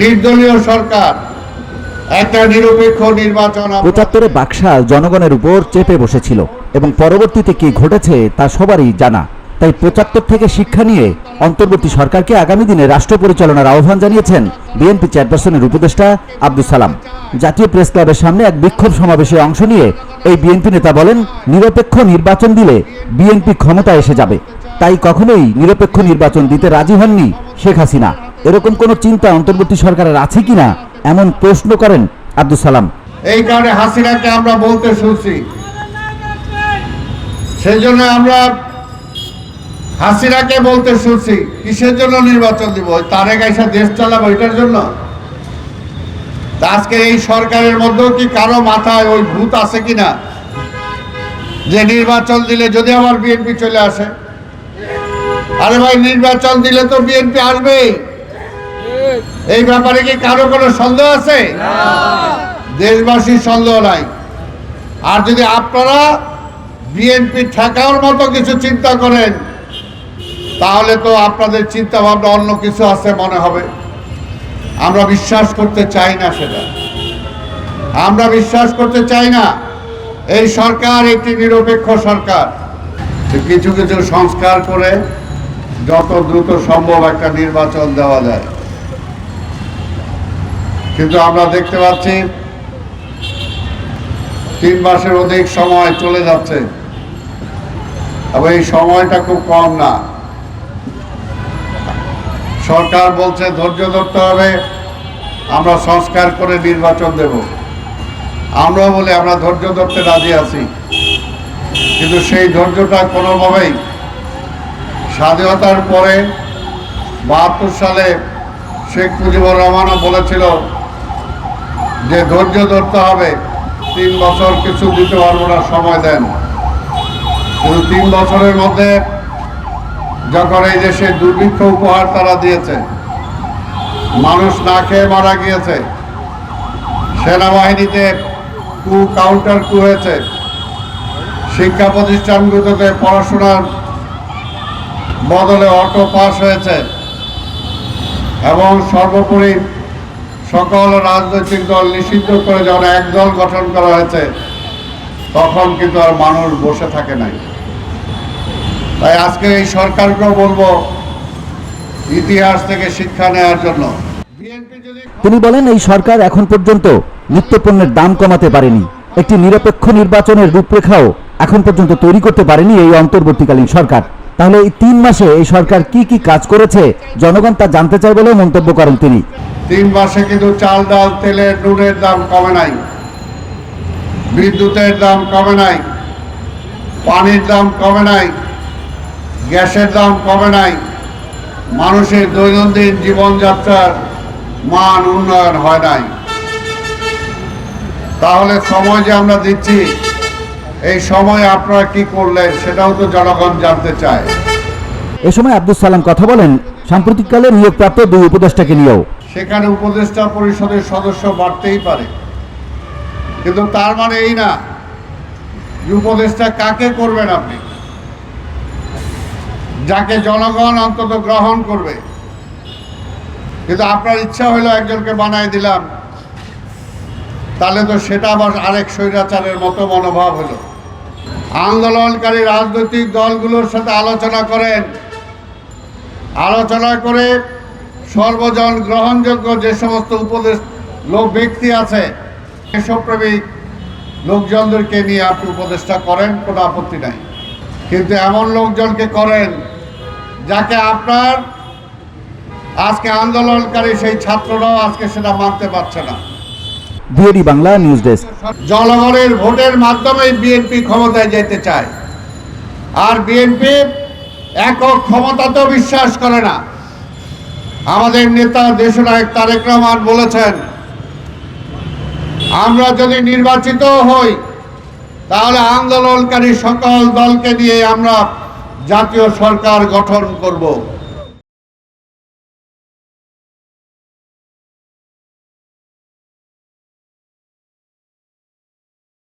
নির্দলীয় সরকার একটা নিরপেক্ষ নির্বাচন। ৭৫ বাকশাল জনগণের উপর চেপে বসেছিল এবং পরবর্তীতে কি ঘটেছে তা সবারই জানা। তাই ৭৫ থেকে শিক্ষা নিয়ে অন্তর্বর্তী সরকারকে আগামী দিনে রাষ্ট্র পরিচালনার আহ্বান জানিয়েছেন বিএনপি চেয়ারপারসনের উপদেষ্টা আব্দুস সালাম। জাতীয় প্রেস ক্লাবের সামনে এক বিক্ষোভ সমাবেশে অংশ নিয়ে এই বিএনপি নেতা বলেন, নিরপেক্ষ নির্বাচন দিলে বিএনপি ক্ষমতায় এসে যাবে। তাই কখনোই নিরপেক্ষ নির্বাচন দিতে রাজি হননি শেখ হাসিনা। এরকম কোনো চিন্তা অন্তর্বর্তী সরকারের আছে কিনা এমন প্রশ্ন করেন আব্দুস সালাম। এই কারণে হাসিনাকে আমরা বলতে শুনছি, সেই জন্য আমরা হাসিনাকে বলতে শুনছি কিসের জন্য নির্বাচন দিব, তারেক আইসা দেশ চালাবো এটার জন্য। আজকে এই সরকারের মধ্যেও কি কারো মাথায় ওই ভূত আছে কিনা যে নির্বাচন দিলে যদি আবার বিএনপি চলে আসে? আরে ভাই, নির্বাচন দিলে তো বিএনপি আসবেই, এই ব্যাপারে কি কারো কোনো সন্দেহ আছে? দেশবাসীর সন্দেহ নাই। আর যদি আপনারা বিএনপি ঠেকানোর মতো কিছু চিন্তা করেন, তাহলে তো আপনাদের চিন্তা ভাবনা অন্য কিছু আছে মনে হবে। আমরা বিশ্বাস করতে চাই না সেটা, আমরা বিশ্বাস করতে চাই না। এই সরকার একটি নিরপেক্ষ সরকার। কিছু কিছু সংস্কার করে যত দ্রুত সম্ভব একটা নির্বাচন দেওয়া যায়, কিন্তু আমরা দেখতে পাচ্ছি 3 মাসের অধিক সময় চলে যাচ্ছে এবং এই সময়টা খুব কম না। সরকার বলছে ধৈর্য ধরতে হবে, আমরা সংস্কার করে নির্বাচন দেব। আমরা বলি আমরা ধৈর্য ধরতে রাজি আছি, কিন্তু সেই ধৈর্যটা কোনোভাবেই স্বাধীনতার পরে ৭২ সালে শেখ মুজিবুর রহমানও বলেছিল যে ধৈর্য ধরতে হবে, 3 বছর কিছু দিতে পারবো না, সময় দেন। কিন্তু 3 বছরের মধ্যে যখন এই দেশে দুর্ভিক্ষ উপহার তারা দিয়েছে, মানুষ না খেয়ে মারা গিয়েছে, সেনাবাহিনীতে কু কাউন্টার কু হয়েছে, শিক্ষা প্রতিষ্ঠানগুলোতে পড়াশোনার বদলে অটো পাস হয়েছে, এবং সর্বোপরি সকল রাজনৈতিক দল নিষিদ্ধ করে যখন এক দল গঠন করা হয়েছে, তখন কিন্তু আর মানুষ বসে থাকে নাই। তাই আজকে এই সরকারকেও বলবো ইতিহাস থেকে শিক্ষা নেওয়ার জন্য। তিনি বলেন, এই সরকার এখন পর্যন্ত নিত্যপণ্যের দাম কমাতে পারেনি, একটি নিরপেক্ষ নির্বাচনের রূপরেখাও এখন পর্যন্ত তৈরি করতে পারেনি এই অন্তর্বর্তীকালীন সরকার। তাহলে এই 3 মাসে এই সরকার কি কি কাজ করেছে জনগণ তা জানতে চায় বলেও মন্তব্য করেন তিনি। 3 মাসে কিন্তু চাল ডাল তেলের নুনের দাম কমে নাই, বিদ্যুতের দাম কমে নাই, পানির দাম কমে নাই, গ্যাসের দাম কমে নাই, মানুষের দৈনন্দিন জীবনযাত্রার মান উন্নয়ন হয় নাই। তাহলে সময় যে আমরা দিচ্ছি, এই সময় আপনারা কি করলেন সেটাও তো জনগণ জানতে চায়। এ সময় আব্দুস সালাম কথা বলেন সাম্প্রতিককালে নিয়োগপ্রাপ্ত 2 উপদেষ্টাকে নিয়েও। সেখানে উপদেষ্টা পরিষদের সদস্য বাড়তেই পারে, কিন্তু তার মানে এই না যে উপদেষ্টা কাকে করবেন আপনি, যাকে জনগণ অন্তত গ্রহণ করবে। কিন্তু আপনার ইচ্ছা হলো একজনকে বানাই দিলাম, তাহলে তো সেটা আবার আরেক স্বৈরাচারের মতো মনোভাব হলো। আন্দোলনকারী রাজনৈতিক দলগুলোর সাথে আলোচনা করেন, আলোচনা করে সর্বজন গ্রহণযোগ্য যে সমস্ত ব্যক্তি আছে, দেশপ্রেমিক লোকজনদেরকে নিয়ে আপনি উপদেষ্টা করেন, কোনো আপত্তি নাই। কিন্তু এমন লোকজনকে করেন যাকে আপনার আজকে আন্দোলনকারী সেই ছাত্ররাও আজকে সেটা মানতে পারছে না। BAD Bangla news desk. জনগণের ভোটের মাধ্যমে বিএনপি ক্ষমতায় যেতে চায়, আর বিএনপি একক ক্ষমতাতেও বিশ্বাস করে না। আমাদের নেতা দেশনায়ক তারেক রহমান বলেছেন, আমরা যদি নির্বাচিত হই তাহলে আন্দোলনকারী সকল দলকে নিয়ে আমরা জাতীয় সরকার গঠন করব।